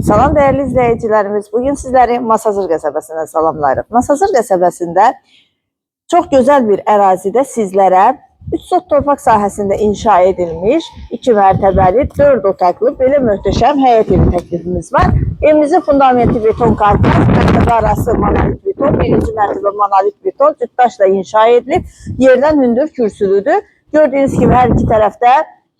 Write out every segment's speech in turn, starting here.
Salam değerli izleyicilerimiz. Bugün sizleri Masazır qəsəbəsindən salamlayırıq. Masazır qəsəbəsində çox gözəl bir ərazidə sizlərə 3 sot torpaq sahəsində inşa edilmiş 2 mərtəbəli 4 otaqlı belə möhtəşəm həyət evi təklifimiz var. Evimizin fundamenti beton karkas, mərtəbə arası monolit beton, birinci mərtəbə monolit beton, cütdaşla inşa edilib. Yerdən hündür kürsülüdür. Gördüyünüz kimi hər iki tərəfdə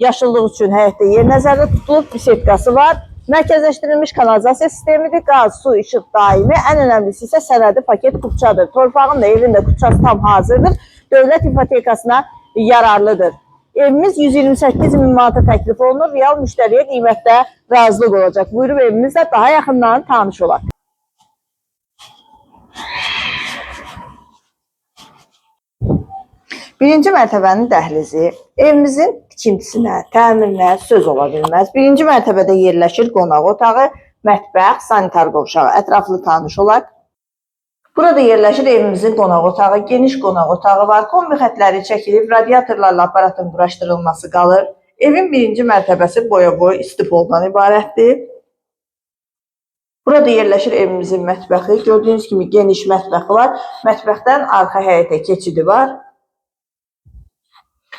yaşıllıq üçün həyətdə yer nəzərdə tutulub, bisetkası var. Mərkəzləşdirilmiş kanalizasiya sistemidir, qaz, su, işıq daimi, ən önəmlisi isə sənədi paket kupçadır. Torpağın da evin də kupçası tam hazırdır, dövlət ipotekasına yararlıdır. Evimiz 128 min manata təklif olunur, real müştəriyə qiymətdə razılıq olacaq. Buyurub evimizlə daha yaxından tanış olaq. Birinci mərtəbənin dəhlizi evimizin tikintisinə, təmirinə söz ola bilməz. Birinci mərtəbədə yerləşir qonaq otağı, mətbəx, sanitar qovşağı. Ətraflı tanış olaq. Burada yerləşir evimizin qonaq otağı, geniş qonaq otağı var. Kombi xətləri çəkilib, radiatorlarla aparatın quraşdırılması qalır. Evin birinci mərtəbəsi boya-boy istifoldan ibarətdir. Burada yerləşir evimizin mətbəxi. Gördüyünüz kimi geniş mətbəxi var. Mətbəxdən arxa həyətə keçidi var.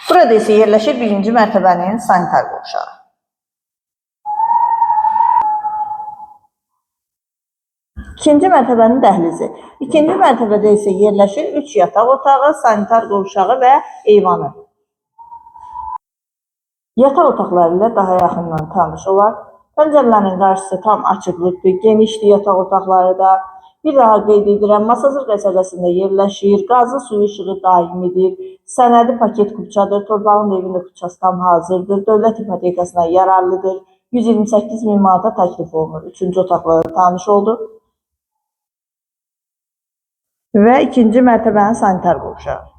Burada isə yerləşir birinci mərtəbənin sanitar qovşağı. İkinci mərtəbənin dəhlizi. İkinci mərtəbədə isə yerləşir 3 yataq otağı, sanitar qovşağı və eyvanı. Yataq otaqları ilə daha yaxından tanış olaq. Pəncərələrin qarşısı tam açıqlıqdır, genişdir yataq otaqları da. Bir daha qeyd edirəm, Masazır qəsəbəsində yerləşir, qazı, suyu, işığı daimidir, sənədi paket kupçadır, torpağın evində kupçası tam hazırdır, dövlət ipotekasına yararlıdır, 128 min manata təklif olunur. 3-cü otaqla tanış olduq. Və ikinci mərtəbənin sanitar qovşağı.